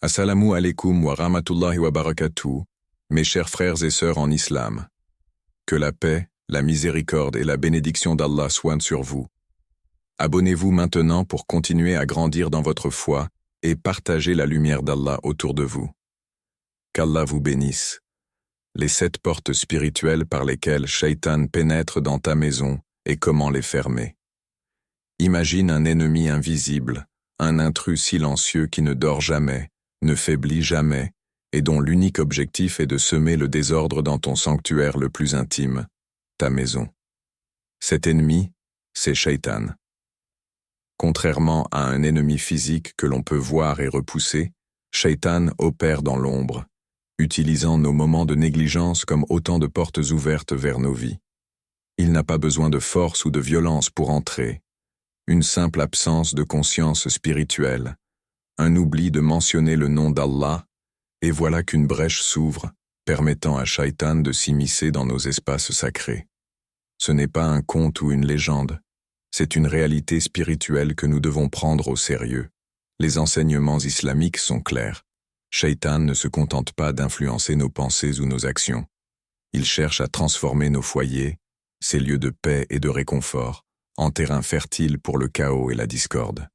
Assalamu alaikum wa rahmatullahi wa barakatuh, mes chers frères et sœurs en islam. Que la paix, la miséricorde et la bénédiction d'Allah soient sur vous. Abonnez-vous maintenant pour continuer à grandir dans votre foi et partager la lumière d'Allah autour de vous. Qu'Allah vous bénisse. Les 7 portes spirituelles par lesquelles Shaitan pénètre dans ta maison et comment les fermer. Imagine un ennemi invisible, un intrus silencieux qui ne dort jamais, ne faiblit jamais, et dont l'unique objectif est de semer le désordre dans ton sanctuaire le plus intime, ta maison. Cet ennemi, c'est Shaitan. Contrairement à un ennemi physique que l'on peut voir et repousser, Shaitan opère dans l'ombre, utilisant nos moments de négligence comme autant de portes ouvertes vers nos vies. Il n'a pas besoin de force ou de violence pour entrer. Une simple absence de conscience spirituelle, un oubli de mentionner le nom d'Allah, et voilà qu'une brèche s'ouvre, permettant à Shaitan de s'immiscer dans nos espaces sacrés. Ce n'est pas un conte ou une légende, c'est une réalité spirituelle que nous devons prendre au sérieux. Les enseignements islamiques sont clairs. Shaitan ne se contente pas d'influencer nos pensées ou nos actions. Il cherche à transformer nos foyers, ces lieux de paix et de réconfort, en terrain fertile pour le chaos et la discorde.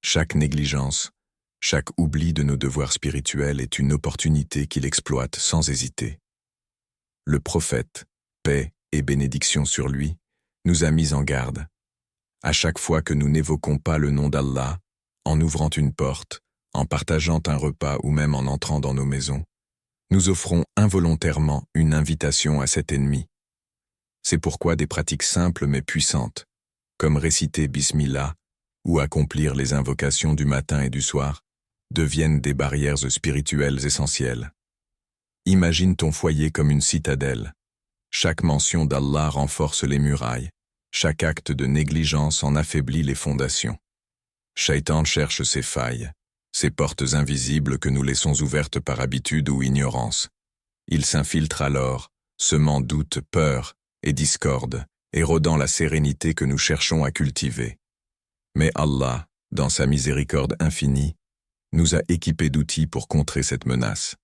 Chaque négligence, chaque oubli de nos devoirs spirituels est une opportunité qu'il exploite sans hésiter. Le prophète, paix et bénédiction sur lui, nous a mis en garde. À chaque fois que nous n'évoquons pas le nom d'Allah, en ouvrant une porte, en partageant un repas ou même en entrant dans nos maisons, nous offrons involontairement une invitation à cet ennemi. C'est pourquoi des pratiques simples mais puissantes, comme réciter Bismillah ou accomplir les invocations du matin et du soir, deviennent des barrières spirituelles essentielles. Imagine ton foyer comme une citadelle. Chaque mention d'Allah renforce les murailles, chaque acte de négligence en affaiblit les fondations. Shaitan cherche ses failles, ces portes invisibles que nous laissons ouvertes par habitude ou ignorance. Il s'infiltre alors, semant doute, peur et discorde, érodant la sérénité que nous cherchons à cultiver. Mais Allah, dans sa miséricorde infinie, nous a équipés d'outils pour contrer cette menace.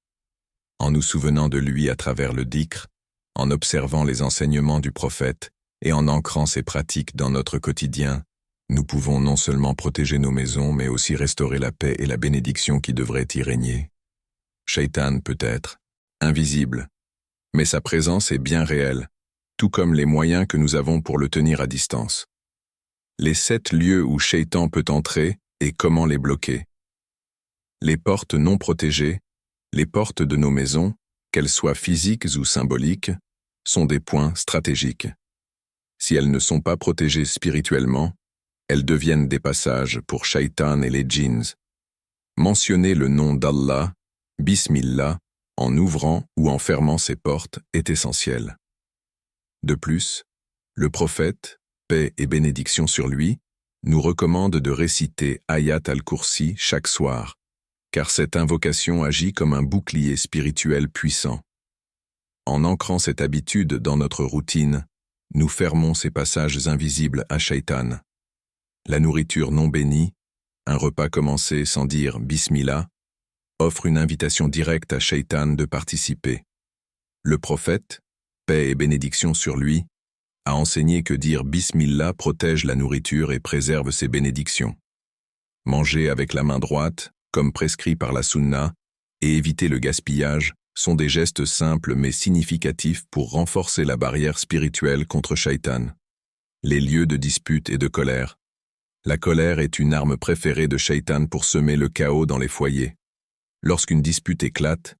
En nous souvenant de lui à travers le dhikr, en observant les enseignements du prophète et en ancrant ces pratiques dans notre quotidien, nous pouvons non seulement protéger nos maisons, mais aussi restaurer la paix et la bénédiction qui devraient y régner. Shaitan peut être invisible, mais sa présence est bien réelle, tout comme les moyens que nous avons pour le tenir à distance. Les 7 lieux où Shaitan peut entrer et comment les bloquer. Les portes non protégées, les portes de nos maisons, qu'elles soient physiques ou symboliques, sont des points stratégiques. Si elles ne sont pas protégées spirituellement, elles deviennent des passages pour Shaitan et les djinns. Mentionner le nom d'Allah, Bismillah, en ouvrant ou en fermant ces portes est essentiel. De plus, le prophète, paix et bénédiction sur lui, nous recommande de réciter Ayat al-Kursi chaque soir, car cette invocation agit comme un bouclier spirituel puissant. En ancrant cette habitude dans notre routine, nous fermons ces passages invisibles à Shaitan. La nourriture non bénie, un repas commencé sans dire Bismillah, offre une invitation directe à Shaitan de participer. Le prophète, paix et bénédiction sur lui, a enseigné que dire Bismillah protège la nourriture et préserve ses bénédictions. Manger avec la main droite, comme prescrit par la Sunna, et éviter le gaspillage sont des gestes simples mais significatifs pour renforcer la barrière spirituelle contre Shaitan. Les lieux de dispute et de colère. La colère est une arme préférée de Shaitan pour semer le chaos dans les foyers. Lorsqu'une dispute éclate,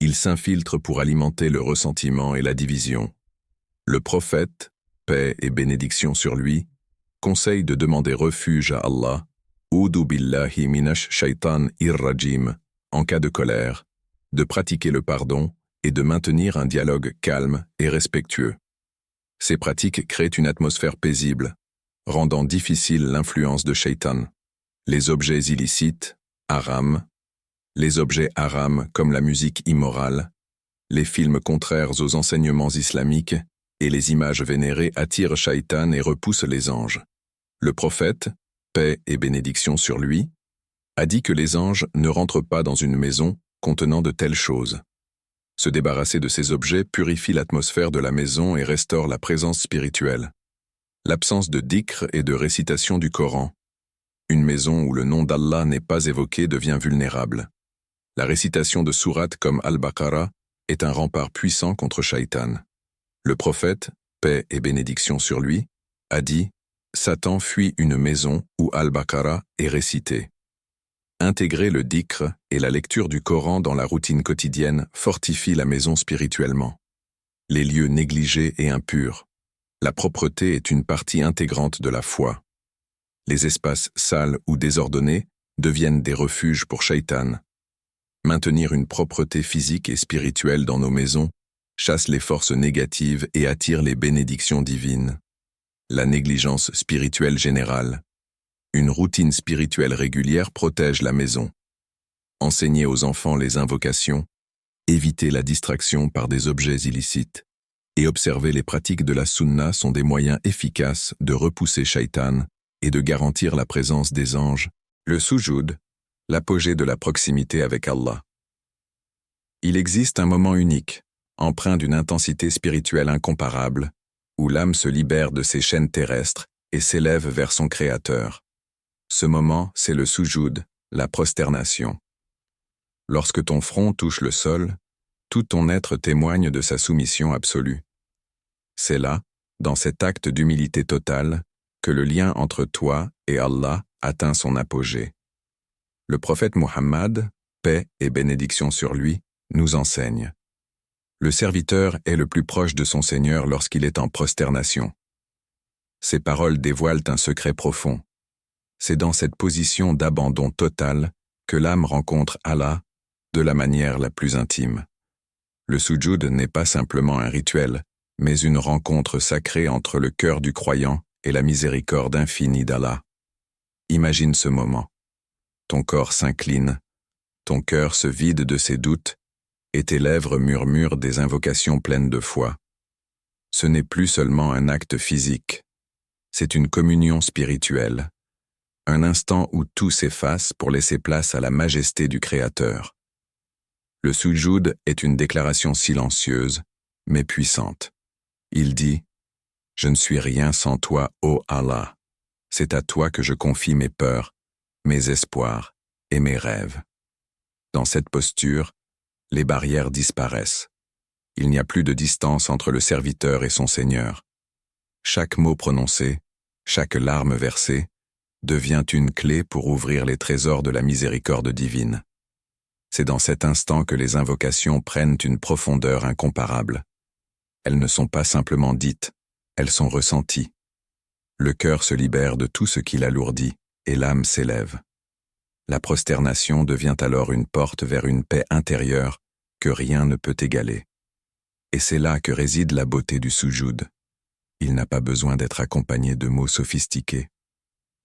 il s'infiltre pour alimenter le ressentiment et la division. Le prophète, paix et bénédiction sur lui, conseille de demander refuge à Allah, Oudu billahi minash shaitan ir-rajim, en cas de colère, de pratiquer le pardon et de maintenir un dialogue calme et respectueux. Ces pratiques créent une atmosphère paisible, rendant difficile l'influence de Shaitan. Les objets illicites, haram, les objets haram comme la musique immorale, les films contraires aux enseignements islamiques et les images vénérées attirent Shaitan et repoussent les anges. Le prophète, paix et bénédiction sur lui, a dit que les anges ne rentrent pas dans une maison contenant de telles choses. Se débarrasser de ces objets purifie l'atmosphère de la maison et restaure la présence spirituelle. L'absence de dhikr et de récitation du Coran. Une maison où le nom d'Allah n'est pas évoqué devient vulnérable. La récitation de sourates comme Al-Baqarah est un rempart puissant contre Shaitan. Le prophète, paix et bénédiction sur lui, a dit « Satan fuit une maison où Al-Baqarah est récité ». Intégrer le dhikr et la lecture du Coran dans la routine quotidienne fortifie la maison spirituellement. Les lieux négligés et impurs. La propreté est une partie intégrante de la foi. Les espaces sales ou désordonnés deviennent des refuges pour Shaitan. Maintenir une propreté physique et spirituelle dans nos maisons chasse les forces négatives et attire les bénédictions divines. La négligence spirituelle générale. Une routine spirituelle régulière protège la maison. Enseigner aux enfants les invocations, éviter la distraction par des objets illicites et observer les pratiques de la sunna sont des moyens efficaces de repousser Shaitan et de garantir la présence des anges. Le sujoud, l'apogée de la proximité avec Allah. Il existe un moment unique, empreint d'une intensité spirituelle incomparable, où l'âme se libère de ses chaînes terrestres et s'élève vers son Créateur. Ce moment, c'est le sujoud, la prosternation. Lorsque ton front touche le sol, tout ton être témoigne de sa soumission absolue. C'est là, dans cet acte d'humilité totale, que le lien entre toi et Allah atteint son apogée. Le prophète Muhammad, paix et bénédiction sur lui, nous enseigne. Le serviteur est le plus proche de son Seigneur lorsqu'il est en prosternation. Ces paroles dévoilent un secret profond. C'est dans cette position d'abandon total que l'âme rencontre Allah de la manière la plus intime. Le sujoud n'est pas simplement un rituel, mais une rencontre sacrée entre le cœur du croyant et la miséricorde infinie d'Allah. Imagine ce moment. Ton corps s'incline, ton cœur se vide de ses doutes, et tes lèvres murmurent des invocations pleines de foi. Ce n'est plus seulement un acte physique, c'est une communion spirituelle. Un instant où tout s'efface pour laisser place à la majesté du Créateur. Le sujoud est une déclaration silencieuse, mais puissante. Il dit « Je ne suis rien sans toi, ô Allah. C'est à toi que je confie mes peurs, mes espoirs et mes rêves. » Dans cette posture, les barrières disparaissent. Il n'y a plus de distance entre le serviteur et son Seigneur. Chaque mot prononcé, chaque larme versée, devient une clé pour ouvrir les trésors de la miséricorde divine. C'est dans cet instant que les invocations prennent une profondeur incomparable. Elles ne sont pas simplement dites, elles sont ressenties. Le cœur se libère de tout ce qui l'alourdit et l'âme s'élève. La prosternation devient alors une porte vers une paix intérieure que rien ne peut égaler. Et c'est là que réside la beauté du sujoud. Il n'a pas besoin d'être accompagné de mots sophistiqués.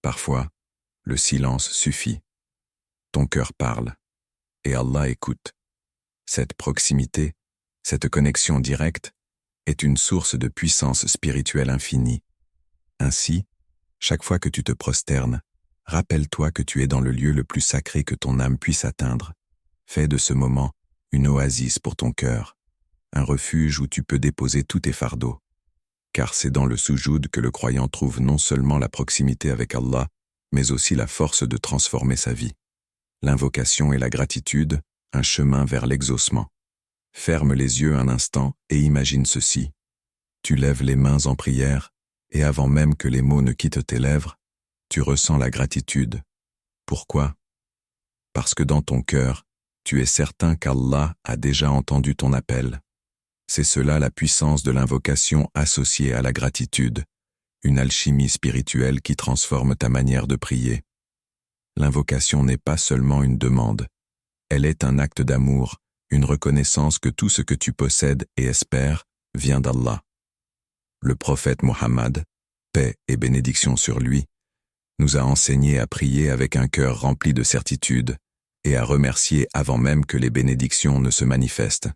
Parfois, le silence suffit. Ton cœur parle, et Allah écoute. Cette proximité, cette connexion directe, est une source de puissance spirituelle infinie. Ainsi, chaque fois que tu te prosternes, rappelle-toi que tu es dans le lieu le plus sacré que ton âme puisse atteindre. Fais de ce moment une oasis pour ton cœur, un refuge où tu peux déposer tous tes fardeaux. Car c'est dans le sujoud que le croyant trouve non seulement la proximité avec Allah, mais aussi la force de transformer sa vie. L'invocation et la gratitude, un chemin vers l'exaucement. Ferme les yeux un instant et imagine ceci. Tu lèves les mains en prière, et avant même que les mots ne quittent tes lèvres, tu ressens la gratitude. Pourquoi? Parce que dans ton cœur, tu es certain qu'Allah a déjà entendu ton appel. C'est cela la puissance de l'invocation associée à la gratitude, une alchimie spirituelle qui transforme ta manière de prier. L'invocation n'est pas seulement une demande, elle est un acte d'amour, une reconnaissance que tout ce que tu possèdes et espères vient d'Allah. Le prophète Muhammad, paix et bénédiction sur lui, nous a enseigné à prier avec un cœur rempli de certitude et à remercier avant même que les bénédictions ne se manifestent.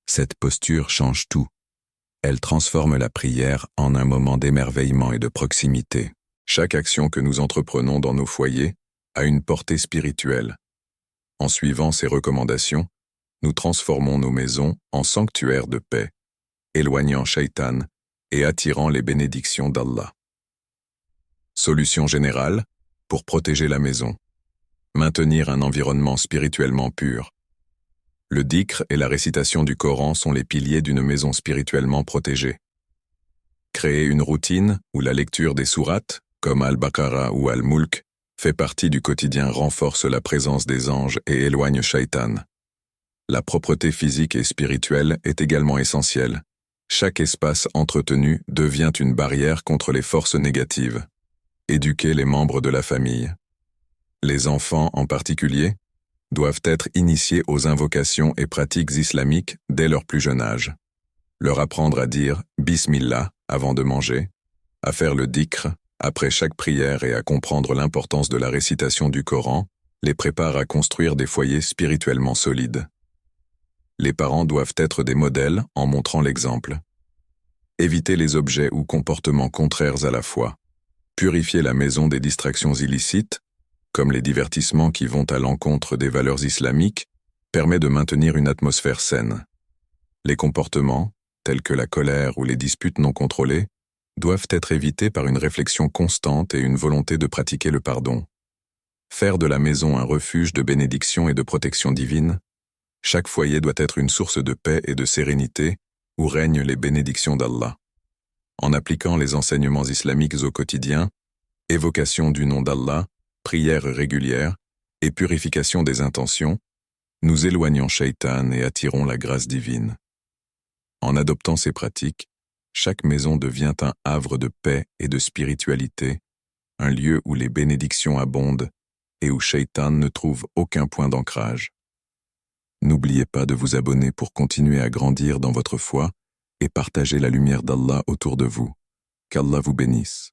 Cette posture change tout. Elle transforme la prière en un moment d'émerveillement et de proximité. Chaque action que nous entreprenons dans nos foyers a une portée spirituelle. En suivant ces recommandations, nous transformons nos maisons en sanctuaires de paix, éloignant Shaitan et attirant les bénédictions d'Allah. Solution générale pour protéger la maison. Maintenir un environnement spirituellement pur. Le dhikr et la récitation du Coran sont les piliers d'une maison spirituellement protégée. Créer une routine où la lecture des sourates, comme Al-Baqarah ou Al-Mulk, fait partie du quotidien renforce la présence des anges et éloigne Shaitan. La propreté physique et spirituelle est également essentielle. Chaque espace entretenu devient une barrière contre les forces négatives. Éduquer les membres de la famille. Les enfants en particulier doivent être initiés aux invocations et pratiques islamiques dès leur plus jeune âge. Leur apprendre à dire « Bismillah » avant de manger, à faire le dhikr après chaque prière et à comprendre l'importance de la récitation du Coran les prépare à construire des foyers spirituellement solides. Les parents doivent être des modèles en montrant l'exemple. Éviter les objets ou comportements contraires à la foi. Purifier la maison des distractions illicites, comme les divertissements qui vont à l'encontre des valeurs islamiques, permet de maintenir une atmosphère saine. Les comportements, tels que la colère ou les disputes non contrôlées, doivent être évités par une réflexion constante et une volonté de pratiquer le pardon. Faire de la maison un refuge de bénédiction et de protection divine, chaque foyer doit être une source de paix et de sérénité où règnent les bénédictions d'Allah. En appliquant les enseignements islamiques au quotidien, évocation du nom d'Allah, prières régulières et purification des intentions, nous éloignons Shaitan et attirons la grâce divine. En adoptant ces pratiques, chaque maison devient un havre de paix et de spiritualité, un lieu où les bénédictions abondent et où Shaitan ne trouve aucun point d'ancrage. N'oubliez pas de vous abonner pour continuer à grandir dans votre foi et partager la lumière d'Allah autour de vous. Qu'Allah vous bénisse.